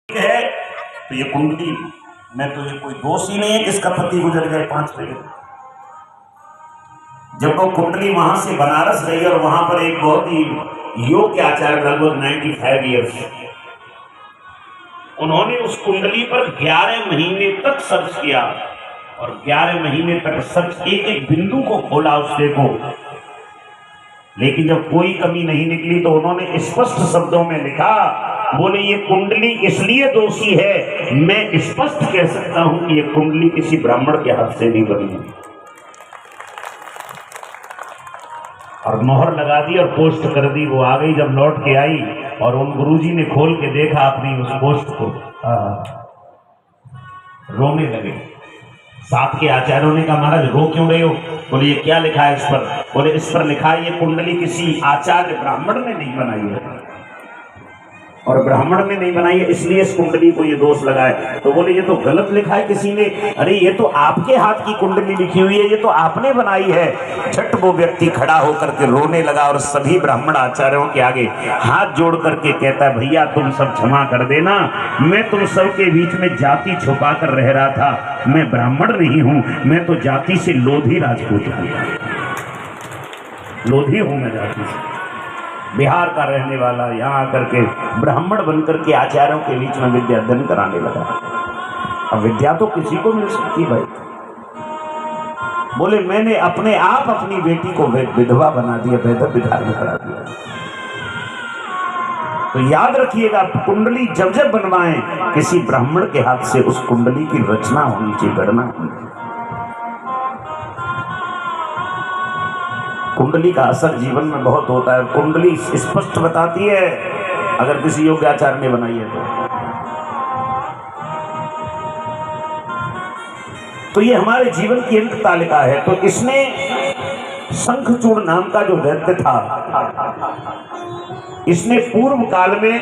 है तो ये कुंडली में तो ये कोई दोष ही नहीं है किसका पति गुजर गए 5 बजे। जब वो कुंडली वहां से बनारस गई और वहां पर एक बहुत ही योग्य आचार्य लगभग 95 ईयर्स, उन्होंने उस कुंडली पर 11 महीने तक सर्च किया और 11 महीने तक सर्च एक एक बिंदु को खोला उससे को, लेकिन जब कोई कमी नहीं निकली तो उन्होंने स्पष्ट शब्दों में लिखा, बोले ये कुंडली इसलिए दोषी है, मैं स्पष्ट कह सकता हूं कि ये कुंडली किसी ब्राह्मण के हाथ से नहीं बनी और मोहर लगा दी और पोस्ट कर दी। वो आ गई, जब लौट के आई और उन गुरुजी ने खोल के देखा अपनी उस पोस्ट को, रोने लगे। साथ के आचार्यों ने कहा महाराज रो क्यों रहे हो? बोले ये क्या लिखा है इस पर? बोले इस पर लिखा है ये कुंडली किसी आचार्य ब्राह्मण ने नहीं बनाई है और ब्राह्मण ने नहीं बनाई है इसलिए इस कुंडली को ये दोष लगा है। तो बोले ये तो गलत लिखा है किसी ने। अरे ये तो आपके हाथ की कुंडली लिखी हुई है, ये तो आपने बनाई है। झट वो व्यक्ति खड़ा होकर के रोने लगा और सभी ब्राह्मण आचार्यों के आगे हाथ जोड़ करके कहता है भैया तुम सब क्षमा कर देना, मैं तुम सब के बीच में जाति छुपा कर रह रहा था, मैं ब्राह्मण नहीं हूं, मैं तो जाति से लोधी राजपूत हूं, लोधी हूं मैं जाति से, बिहार का रहने वाला, यहाँ आकर के ब्राह्मण बनकर के आचार्यों के बीच में विद्या अध्ययन कराने लगा। अब विद्या तो किसी को मिल सकती भाई। बोले मैंने अपने आप अपनी बेटी को विधवा बना दिया, बेहतर बिहार में करा दिया। तो याद रखिएगा कुंडली जब जब बनवाएं किसी ब्राह्मण के हाथ से उस कुंडली की रचना होनी चाहिए, गणना होनी चाहिए। कुंडली का असर जीवन में बहुत होता है। कुंडली स्पष्ट बताती है अगर किसी योग्याचार्य ने बनाई है तो ये हमारे जीवन की अंक तालिका है। तो इसने शंखचूड़ नाम का जो दैत्य था, इसने पूर्व काल में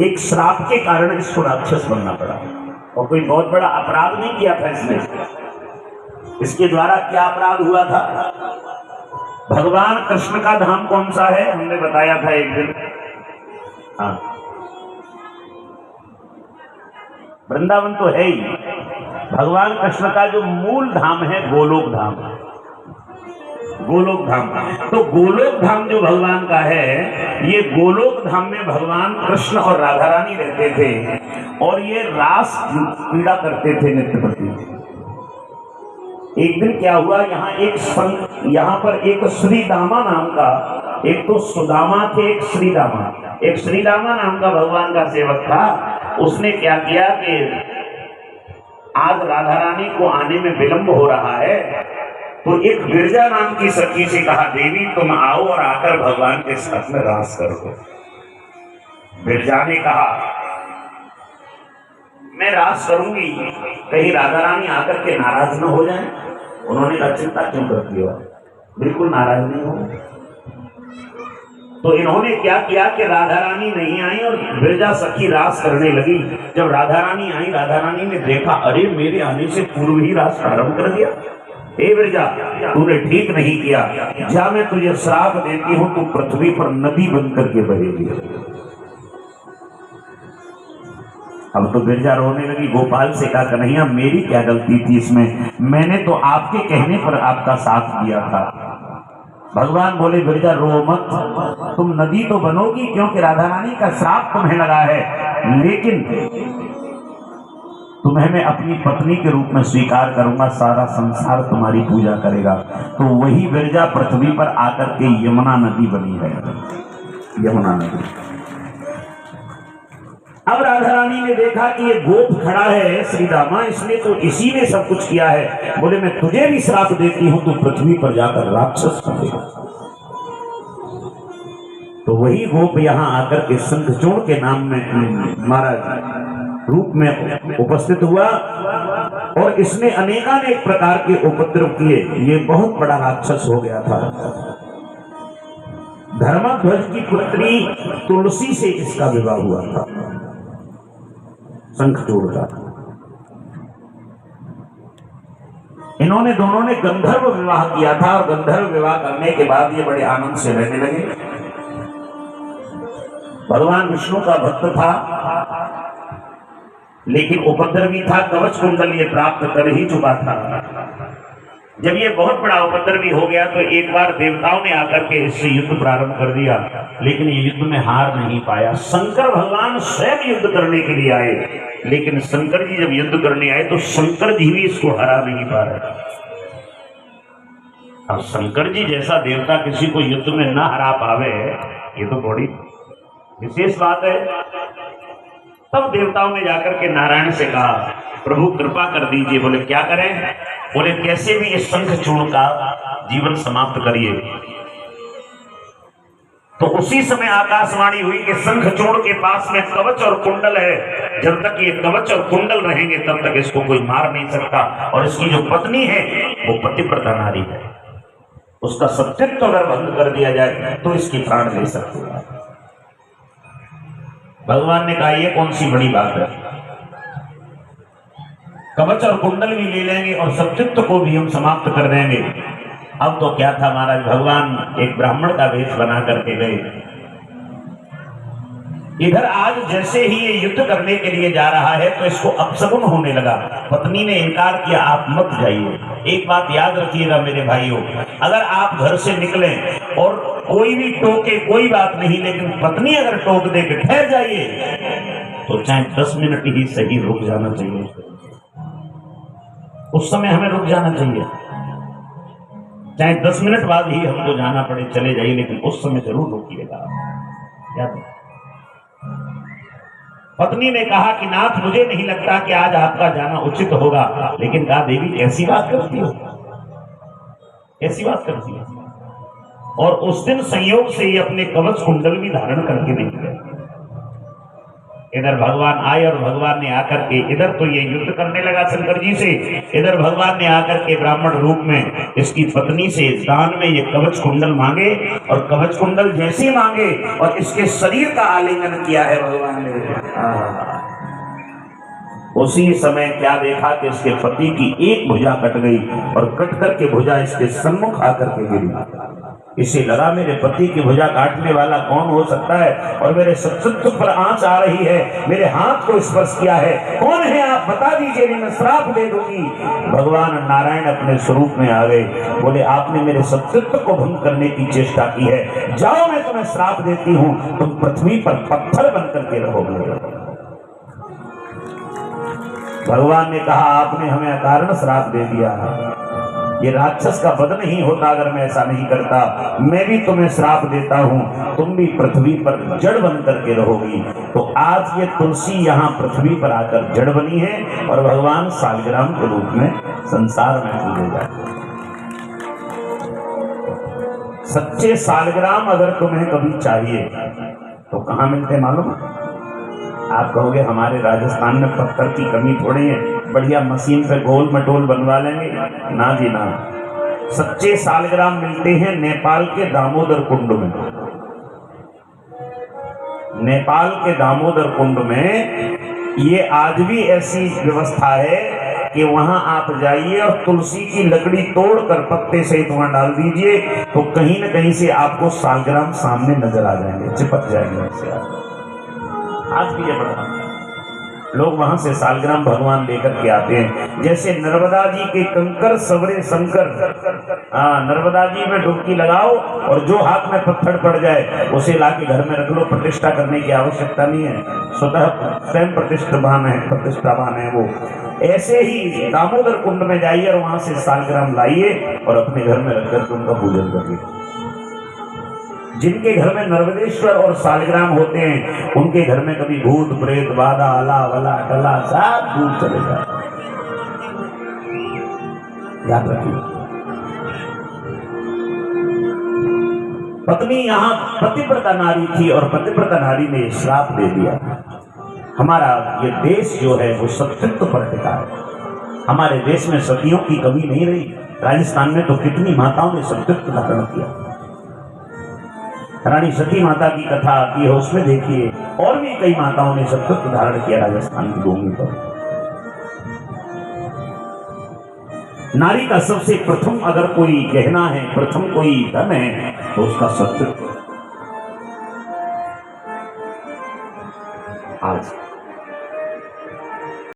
एक श्राप के कारण इसको राक्षस बनना पड़ा और कोई बहुत बड़ा अपराध नहीं किया था इसने। इसके द्वारा क्या अपराध हुआ था? भगवान कृष्ण का धाम कौन सा है? हमने बताया था एक दिन, हाँ वृंदावन तो है ही। भगवान कृष्ण का जो मूल धाम है गोलोक धाम, गोलोक धाम। तो गोलोक धाम जो भगवान का है, ये गोलोक धाम में भगवान कृष्ण और राधा रानी रहते थे और ये रास क्रीड़ा करते थे नित्य प्रति। एक दिन क्या हुआ, यहाँ पर एक श्रीदामा नाम का, एक तो सुदामा थे एक श्रीदामा नाम का भगवान का सेवक था। उसने क्या किया कि आज राधा रानी को आने में विलंब हो रहा है, तो एक गिरजा नाम की सखी से कहा देवी तुम आओ और आकर भगवान के साथ में रास करो। गिरजा ने कहा मैं रास करूंगी, कहीं राधा रानी आकर के नाराज न हो जाए। उन्होंने कहा चिंता क्यों करती हो, बिल्कुल नाराज नहीं हो। तो इन्होंने क्या किया कि राधा रानी नहीं आई और गिरजा सखी रास करने लगी। जब राधा रानी आई, राधा रानी ने देखा अरे मेरे आने से पूर्व ही रास प्रारंभ कर दिया। हे गिरजा तूने ठीक नहीं किया, जा मैं तुझे श्राप देती हूं, तू पृथ्वी पर नदी बन करके बहेगी। अब तो गिरजा रोने लगी, गोपाल से कहा कन्हैया मेरी क्या गलती थी इसमें, मैंने तो आपके कहने पर आपका साथ दिया था। भगवान बोले गिरजा रो मत, तुम नदी तो बनोगी क्योंकि राधा रानी का श्राप तुम्हें लगा है, लेकिन तुम्हें मैं अपनी पत्नी के रूप में स्वीकार करूंगा, सारा संसार तुम्हारी पूजा करेगा। तो वही गिरजा पृथ्वी पर आकर के यमुना नदी बनी है, यमुना नदी। अब राधा रानी ने देखा कि ये गोप खड़ा है श्रीदामा, इसने तो इसी ने सब कुछ किया है। बोले मैं तुझे भी श्राप देती हूं, तू पृथ्वी पर जाकर राक्षस बनेगा। तो वही गोप यहाँ आकर के शंखचूड़ के नाम में महाराज रूप में उपस्थित हुआ और इसने अनेकानेक प्रकार के उपद्रव किए। ये बहुत बड़ा राक्षस हो गया था। धर्मध्वज की पुत्री तुलसी से इसका विवाह हुआ था, शंखचूड़ का। इन्होंने दोनों ने गंधर्व विवाह किया था और गंधर्व विवाह करने के बाद ये बड़े आनंद से रहने लगे। भगवान विष्णु का भक्त था, लेकिन उपद्रवी था, कवच कुंडल ये प्राप्त कर ही चुका था। जब ये बहुत बड़ा उपद्रवी हो गया तो एक बार देवताओं ने आकर के इससे युद्ध प्रारंभ कर दिया, लेकिन ये युद्ध में हार नहीं पाया। शंकर भगवान स्वयं युद्ध करने के लिए आए, लेकिन शंकर जी जब युद्ध करने आए तो शंकर जी भी इसको हरा नहीं पा रहे। अब शंकर जी जैसा देवता किसी को युद्ध में न हरा पावे, ये तो बड़ी विशेष बात है। तब देवताओं ने जाकर के नारायण से कहा, प्रभु कृपा कर दीजिए। बोले क्या करें? बोले कैसे भी इस शंखचूर्ण का जीवन समाप्त करिए। तो उसी समय आकाशवाणी हुई कि शंखचूर्ण के पास में कवच और कुंडल है, जब तक ये कवच और कुंडल रहेंगे तब तक इसको कोई मार नहीं सकता। और इसकी जो पत्नी है वो पतिव्रता नारी है, उसका सत्यत्व अगर भंग कर दिया जाए तो इसकी प्राण ले सकते हैं। भगवान ने कहा ये कौन सी बड़ी बात है, कवच और कुंडल भी ले लेंगे और सत्यत्व को भी हम समाप्त कर देंगे। अब तो क्या था महाराज, भगवान एक ब्राह्मण का वेश बना करके गए। इधर आज जैसे ही ये युद्ध करने के लिए जा रहा है तो इसको अपशगुन होने लगा। पत्नी ने इनकार किया, आप मत जाइए। एक बात याद रखिएगा मेरे भाइयों, अगर आप घर से निकलें और कोई भी टोके कोई बात नहीं, लेकिन पत्नी अगर टोक दे के ठहर जाइए तो चाहे 10 मिनट ही सही रुक जाना चाहिए। उस समय हमें रुक जाना चाहिए, चाहे 10 मिनट बाद ही हमको जाना पड़े चले जाइए, लेकिन उस समय जरूर रुकिएगा। याद पत्नी ने कहा कि नाथ मुझे नहीं लगता कि आज आपका जाना उचित होगा, लेकिन कहा देवी ऐसी बात करती हो, ऐसी बात करती हो। और उस दिन संयोग से ही अपने कवच कुंडल भी धारण करके नहीं गए। इधर भगवान आए और भगवान ने आकर के, इधर तो ये युद्ध करने लगा शंकर जी से, इधर भगवान ने आकर के ब्राह्मण रूप में इसकी पत्नी से दान में ये कवच कुंडल मांगे। और कवच कुंडल जैसे मांगे और इसके शरीर का आलिंगन किया है भगवान ने, उसी समय क्या देखा कि इसके पति की एक भुजा कट गई और कट करके भुजा इसके सम्मुख आकर के गिरी। इसे लगा मेरे पति की भुजा काटने वाला कौन हो सकता है, और मेरे सत्सुत्व पर आंच आ रही है, मेरे हाथ को स्पर्श किया है, कौन है आप बता दीजिए, नहीं मैं श्राप दे दूंगी। भगवान नारायण अपने स्वरूप में आ गए, बोले आपने मेरे सत्सुत्व को भंग करने की चेष्टा की है, जाओ मैं तुम्हें श्राप देती हूं, तुम पृथ्वी पर पत्थर बन करके रहोगे। भगवान ने कहा आपने हमें अकारण श्राप दे दिया, ये राक्षस का वध नहीं होता अगर मैं ऐसा नहीं करता। मैं भी तुम्हें श्राप देता हूं, तुम भी पृथ्वी पर जड़ बन करके रहोगी। तो आज ये तुलसी यहाँ पृथ्वी पर आकर जड़ बनी है और भगवान सालग्राम के रूप में संसार में पूजे जाते हैं। सच्चे सालग्राम अगर तुम्हें कभी चाहिए तो कहाँ मिलते मालूम? आप कहोगे हमारे राजस्थान में पत्थर की कमी थोड़ी है, बढ़िया मशीन पे गोल मटोल बनवा लेंगे। ना जी ना, सच्चे सालग्राम मिलते हैं नेपाल के दामोदर कुंड में। नेपाल के दामोदर कुंड में ये आज भी ऐसी व्यवस्था है कि वहां आप जाइए और तुलसी की लकड़ी तोड़कर पत्ते सहित वहां डाल दीजिए, तो कहीं न कहीं से आपको सालग्राम सामने नजर आ जाएंगे, चिपक जाएंगे उससे। आज भी ये बता लोग वहां से सालग्राम भगवान लेकर के आते हैं। जैसे नर्मदा जी के कंकर सवरे शंकर, नर्मदा जी में डुबकी लगाओ और जो हाथ में पत्थर पड़ जाए उसे लाके घर में रख लो, प्रतिष्ठा करने की आवश्यकता नहीं है, स्वतः स्वयं प्रतिष्ठावान है वो। ऐसे ही दामोदर कुंड में जाइए और वहां से सालग्राम लाइए और अपने घर में रख करके उनका पूजन करिए। जिनके घर में नर्मदेश्वर और सालग्राम होते हैं उनके घर में कभी भूत प्रेत बाधा अला वला टला सब दूर चले जाते। याद रखिए, पत्नी यहाँ पतिव्रता नारी थी और पतिव्रता नारी ने श्राप दे दिया। हमारा ये देश जो है वो सत्यत्व पर टिका है। हमारे देश में सतियों की कमी नहीं रही। राजस्थान में तो कितनी माताओं ने सत्यत्व धारण किया। रानी सती माता की कथा आती है, उसमें देखिए और भी कई माताओं ने सत्यत्व धारण किया राजस्थान की भूमि पर। नारी का सबसे प्रथम अगर कोई गहना है, प्रथम कोई धन है तो उसका सत्यत्व। आज